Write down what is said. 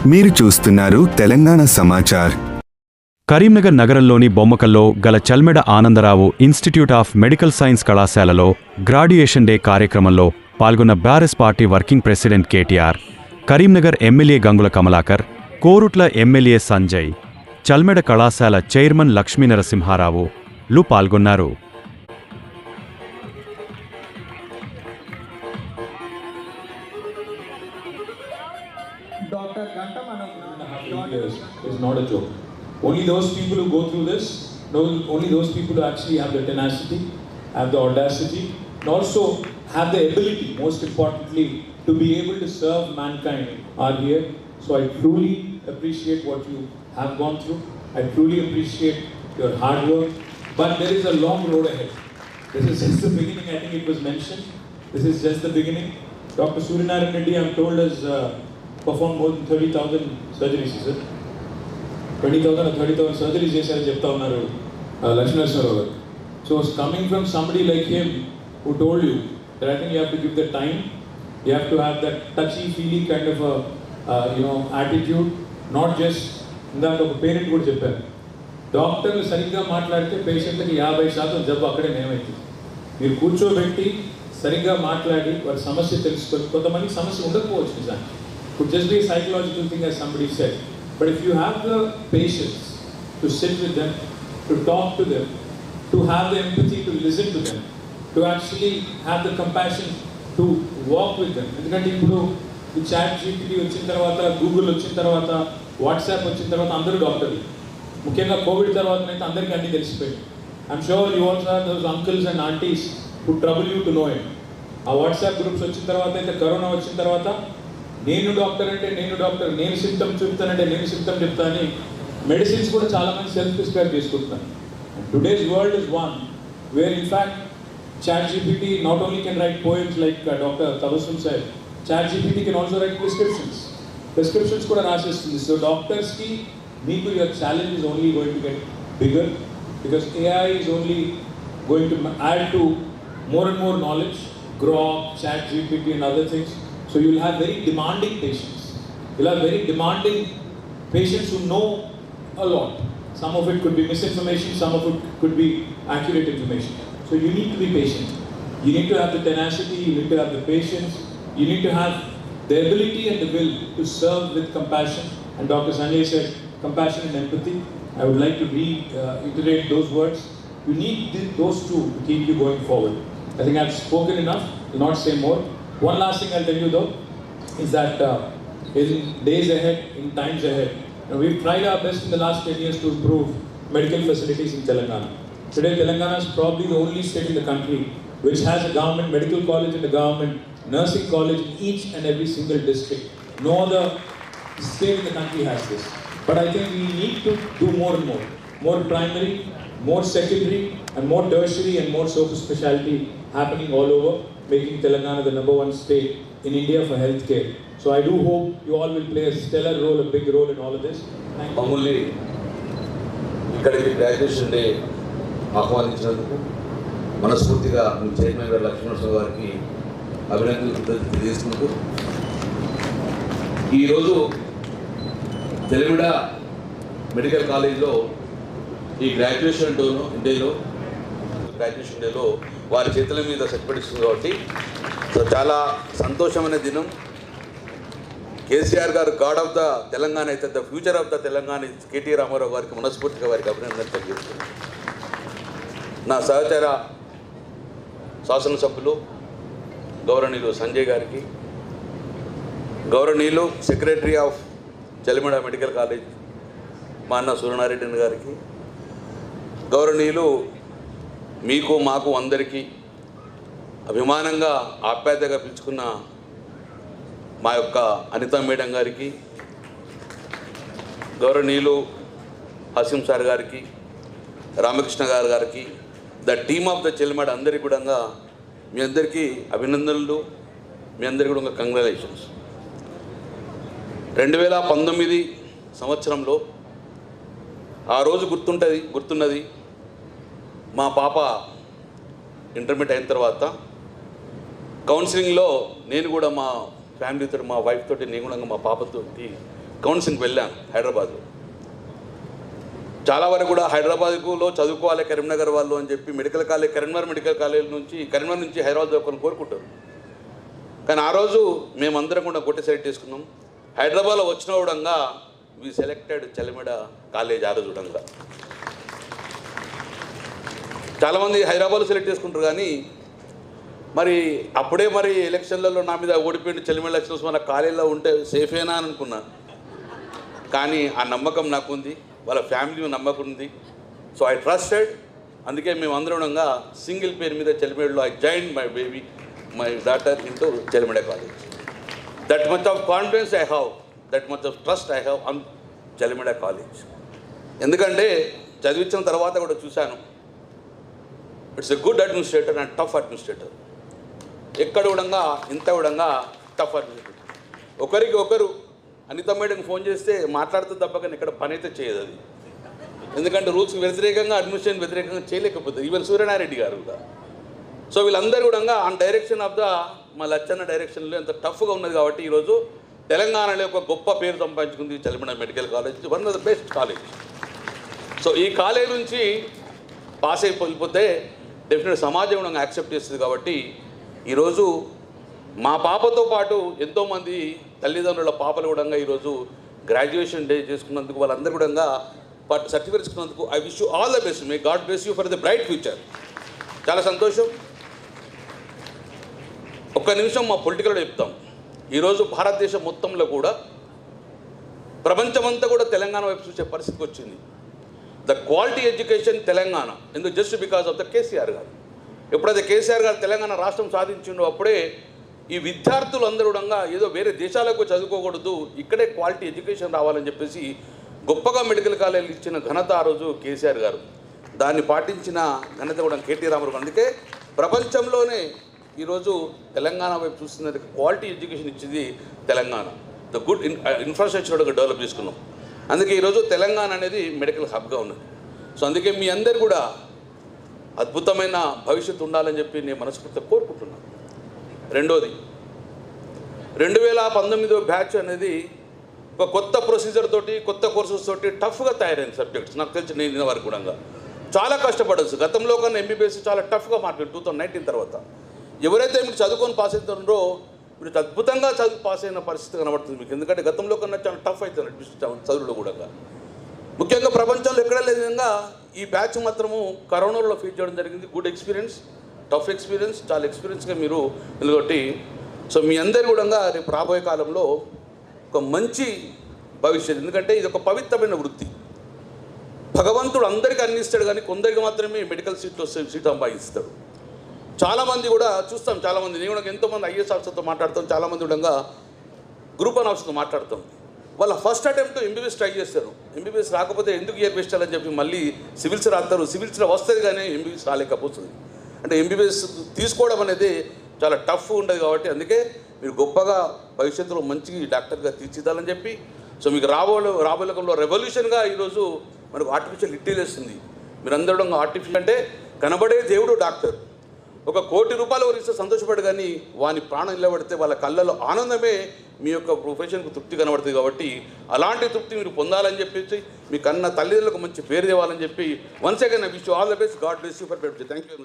మీరు చూస్తున్నారు తెలంగాణ సమాచార్. కరీంనగర్ నగరంలోని బొమ్మకల్లో గల Chalmeda Anandarao institute of medical science కళాశాలలో గ్రాడ్యుయేషన్ డే కార్యక్రమంలో పాల్గొన్న BRS party working president KTR, Karimnagar MLA Gangula Kamalakar, Korutla MLA Sanjay, Chalmeda కళాశాల చైర్మన్ లక్ష్మీనరసింహారావులు పాల్గొన్నారు. Dr. Ganta is not a joke. Only those people who go through this, only those people who actually have the tenacity, have the audacity, and also have the ability, most importantly, to be able to serve mankind are here. So I truly appreciate what you have gone through. I truly appreciate your hard work. But there is a long road ahead. This is just the beginning. I think it was mentioned. This is just the beginning. Dr. Suryanarayan Reddy, I'm told, has performed more than 30,000 surgeries, is it? 20,000 or 30,000 surgeries, chesari chepta unnaru Lakshminarasimharavu garu. So it's coming from somebody like him who told you that I think you have to give the time, you have to have that touchy-feely kind of a attitude, not just ఇందాక ఒక parent కూడా చెప్పారు, డాక్టర్లు సరిగ్గా మాట్లాడితే పేషెంట్కి 50% జబ్బు అక్కడే నయమవుతుంది. మీరు కూర్చోబెట్టి సరిగ్గా మాట్లాడి వారి సమస్య తెలుసుకొని, కొంతమంది సమస్య ఉండకపోవచ్చు నిజానికి, could just be a psychological thing as somebody said, but if you have the patience to sit with them, to talk to them, to have the empathy to listen to them, to actually have the compassion to walk with them. ఎందుకంటే ఇప్పుడు ఈ chat GPT వచ్చిన తర్వాత, Google వచ్చిన తర్వాత, WhatsApp వచ్చిన తర్వాత అందరూ డాక్టర్లు, ముఖ్యంగా కోవిడ్ తర్వాత అయితే అందరికీ అన్నీ తెలిసిపోయింది. I'm sure you also have those uncles and aunties who trouble you to know it. ఆ వాట్సాప్ గ్రూప్స్ వచ్చిన తర్వాత అయితే, కరోనా వచ్చిన తర్వాత, నేను డాక్టర్ అంటే నేను డాక్టర్, నేను సిమ్టమ్స్ చెప్తానంటే నేను సిమ్టమ్ చెప్తా అని మెడిసిన్స్ కూడా చాలామంది సెల్ఫ్ ప్రిస్క్రైబ్ చేసుకుంటున్నారు. Today's world is one where in fact ChatGPT not only can write poems like doctor Tabassum said, ChatGPT can also write prescriptions కూడా రాసేస్తుంది. సో డాక్టర్స్కి మీకు your challenge is only going to get bigger, because AI is only going to add to more and more knowledge, Grok, Chat GPT and other things. So you will have very demanding patients. You will have very demanding patients who know a lot. Some of it could be misinformation, some of it could be accurate information. So you need to be patient. You need to have the tenacity, you need to have the patience, you need to have the ability and the will to serve with compassion. And Dr. Sanjay said, compassion and empathy. I would like to reiterate those words. You need those two to keep you going forward. I think I've spoken enough, will not say more. One last thing I'll tell you though, is that in days ahead, in times ahead, we've tried our best in the last 10 years to improve medical facilities in Telangana. Today, Telangana is probably the only state in the country which has a government medical college and a government nursing college in each and every single district. No other state in the country has this. But I think we need to do more and more. More primary, more secondary, and more tertiary and more super specialty happening all over, making Telangana the #1 state in India for healthcare. So I do hope you all will play a stellar role, a big role in all of this. Thank you. మామూలు ఇక్కడికి graduation day ఆహ్వానించినందుకు మనస్ఫూర్తిగా మీ chairman గారు లక్ష్మీనరసింహ గారికి అభినందనలు తెలియజేసుకుంటూ, ఈరోజు Chalmeda medical కాలేజ్లో ఈ గ్రాడ్యుయేషన్ డేలో వారి చేతుల మీద సత్పడిస్తుంది కాబట్టి సో చాలా సంతోషమైన దినం. కేసీఆర్ గారు గాడ్ ఆఫ్ ద తెలంగాణ అయితే the future of the Telangana KT Ramarao గారికి మనస్ఫూర్తిగా వారికి అభినందనలు తెలియజేస్తున్నాను. నా సహచర శాసనసభ్యులు గౌరవనీయులు సంజయ్ గారికి, గౌరవనీయులు secretary of Chalmeda medical college మా అన్న సూర్యనారాయణ గారికి, గౌరవనీయులు మీకు మాకు అందరికీ అభిమానంగా ఆప్యాయతగా పిలుచుకున్న మా యొక్క అనిత మేడం గారికి, గౌరవనీయులు హసీం సార్ గారికి, రామకృష్ణ గారికి, the team of the Chalmeda అందరికీ కూడా మీ అందరికీ అభినందనలు, మీ అందరికీ కూడా కంగ్రాచులేషన్స్. 2019 సంవత్సరంలో ఆ రోజు గుర్తున్నది మా పాప ఇంటర్మీడియట్ అయిన తర్వాత కౌన్సిలింగ్లో నేను కూడా మా ఫ్యామిలీతో, మా వైఫ్ తోటి, నేను కూడా మా పాపతోటి కౌన్సిలింగ్కి వెళ్ళాను హైదరాబాద్లో. చాలా వరకు కూడా హైదరాబాద్లో చదువుకోవాలి కరీంనగర్ వాళ్ళు అని చెప్పి medical college Karimnagar medical college నుంచి కరీంనగర్ నుంచి హైదరాబాద్ చదువుకొని కోరుకుంటారు. కానీ ఆ రోజు మేమందరం కూడా కొట్టి సెలెక్ట్ చేసుకున్నాం. హైదరాబాద్లో వచ్చిన విధంగా వి సెలెక్టెడ్ చలిమెడ కాలేజ్ ఆ రోజు విధంగా. చాలామంది హైదరాబాద్లో సెలెక్ట్ చేసుకుంటారు కానీ మరి అప్పుడే మరి ఎలక్షన్లలో నా మీద ఓడిపోయిన చలిమెడ లక్ష్మణ్ మన కాలేజీలో ఉంటే సేఫేనా అని అనుకున్నాను. కానీ ఆ నమ్మకం నాకు ఉంది, వాళ్ళ ఫ్యామిలీ నమ్మకం ఉంది. So I trusted. అందుకే మేము అందరం సింగిల్ పేరు మీద చలిమెడలో I join my baby my daughter into Chalimeda college. That much of confidence I have, that much of trust I have on Chalimeda college. ఎందుకంటే చదివించిన తర్వాత కూడా చూశాను, it's a good administrator and tough administrator. ఎక్కడ కూడా ఇంత కూడా టఫ్ అడ్మినిస్ట్రేటర్. ఒకరికి ఒకరు అనిత మేడంకి ఫోన్ చేస్తే మాట్లాడుతూ తప్ప కానీ ఇక్కడ పని అయితే చేయదు అది. ఎందుకంటే రూల్స్కి వ్యతిరేకంగా అడ్మినిస్ట్రేషన్ వ్యతిరేకంగా చేయలేకపోతుంది. ఈవెన్ సూర్యనారెడ్డి గారు కూడా. సో వీళ్ళందరూ కూడా ఆన్ డైరెక్షన్ ఆఫ్ ద మా లచ్చన్న డైరెక్షన్లో ఎంత టఫ్గా ఉన్నది కాబట్టి ఈరోజు తెలంగాణలో ఒక గొప్ప పేరు సంపాదించుకుంది Chalimeda medical college, one of the best college. So ఈ కాలేజ్ నుంచి పాస్ అయిపోతే డెఫినెట్ సమాజం కూడా యాక్సెప్ట్ చేస్తుంది. కాబట్టి ఈరోజు మా పాపతో పాటు ఎంతోమంది తల్లిదండ్రుల పాపలు కూడా ఈరోజు గ్రాడ్యుయేషన్ డే చేసుకున్నందుకు వాళ్ళందరూ కూడా సర్టిఫికేట్ ఇచ్చుకున్నందుకు I wish you all the best. May God bless you for the bright future. చాలా సంతోషం. ఒక్క నిమిషం మా పొలిటికల్లో చెప్తాం. ఈరోజు భారతదేశం మొత్తంలో కూడా ప్రపంచమంతా కూడా తెలంగాణ వైపు చూసే పరిస్థితికి వచ్చింది. ద క్వాలిటీ ఎడ్యుకేషన్ తెలంగాణ, ఎందుకు just because of the KCR గారు. ఎప్పుడైతే కేసీఆర్ గారు తెలంగాణ రాష్ట్రం సాధించిండో అప్పుడే ఈ విద్యార్థులు అందరూ కూడా ఏదో వేరే దేశాలకు చదువుకోకూడదు, ఇక్కడే క్వాలిటీ ఎడ్యుకేషన్ రావాలని చెప్పేసి గొప్పగా మెడికల్ కాలేజీలు ఇచ్చిన ఘనత ఆ రోజు కేసీఆర్ గారు. దాన్ని పాటించిన ఘనత కూడా కేటీ రామారావు. అందుకే ప్రపంచంలోనే ఈరోజు తెలంగాణ వైపు చూస్తున్నది క్వాలిటీ ఎడ్యుకేషన్ ఇచ్చింది Telangana. The good infrastructure develop చేసుకున్నాం. అందుకే ఈరోజు తెలంగాణ అనేది మెడికల్ హబ్గా ఉన్నది. సో అందుకే మీ అందరు కూడా అద్భుతమైన భవిష్యత్తు ఉండాలని చెప్పి నేను మనస్ఫూర్తిగా కోరుకుంటున్నాను. రెండోది 2019 బ్యాచ్ అనేది ఒక కొత్త ప్రొసీజర్ తోటి కొత్త కోర్సెస్ తోటి టఫ్గా తయారైన సబ్జెక్ట్స్. నాకు తెలిసి నేను వరకు కూడా చాలా కష్టపడచ్చు. గతంలో కన్నా ఎంబీబీఎస్ చాలా టఫ్గా మాట్లాడు 2019 తర్వాత. ఎవరైతే మీరు చదువుకొని పాస్ అవుతున్నారో మీరు అద్భుతంగా చదువు పాస్ అయిన పరిస్థితి కనబడుతుంది మీకు. ఎందుకంటే గతంలో కన్నా చాలా టఫ్ అవుతుంది అడ్మిషన్ చదువులో కూడా. ముఖ్యంగా ప్రపంచంలో ఎక్కడ లేని విధంగా ఈ బ్యాచ్ మాత్రము కరోనాలో ఫీల్ చేయడం జరిగింది. గుడ్ ఎక్స్పీరియన్స్, టఫ్ ఎక్స్పీరియన్స్, చాలా ఎక్స్పీరియన్స్గా మీరు నిలబట్టి. సో మీ అందరు కూడా రేపు రాబోయే కాలంలో ఒక మంచి భవిష్యత్తు. ఎందుకంటే ఇది ఒక పవిత్రమైన వృత్తి. భగవంతుడు అందరికీ అందిస్తాడు కానీ కొందరికి మాత్రమే మెడికల్ సీట్లు సీట్ సంపాదిస్తాడు. చాలామంది కూడా చూస్తాం, చాలామంది నేను కూడా ఎంతోమంది ఐఏఎస్ ఆఫీసర్తో మాట్లాడతాం, చాలామంది కూడా గ్రూప్ 1 ఆఫీసర్తో మాట్లాడతాం. వాళ్ళ ఫస్ట్ అటెంప్ట్ ఎంబీబీఎస్ ట్రై చేస్తారు. ఎంబీబీఎస్ రాకపోతే ఎందుకు ఇయర్ వేస్ట్ అని చెప్పి మళ్ళీ సివిల్స్ రాస్తారు. సివిల్స్లో వస్తుంది కానీ ఎంబీబీఎస్ రాలేకపోతుంది. అంటే ఎంబీబీఎస్ తీసుకోవడం అనేది చాలా టఫ్ ఉండదు. కాబట్టి అందుకే మీరు గొప్పగా భవిష్యత్తులో మంచి డాక్టర్గా తీర్చిదాలని చెప్పి. సో మీకు రాబోయేలో రెవల్యూషన్గా ఈరోజు మనకు ఆర్టిఫిషియల్ ఇంటెలిజెన్స్ ఉంది. మీరందరూ ఆర్టిఫిషియల్ అంటే కనబడే దేవుడు డాక్టర్. ఒక ₹1 కోటి వరిస్తే సంతోషపడు కానీ వాని ప్రాణం నిలబడితే వాళ్ళ కళ్ళలో ఆనందమే మీ యొక్క ప్రొఫెషన్కు తృప్తి కనబడుతుంది. కాబట్టి అలాంటి తృప్తి మీరు పొందాలని చెప్పేసి మీ కన్న తల్లిదండ్రులకు మంచి పేరు తేవాలని చెప్పి once again I wish you all the best. God bless you for better. Thank you.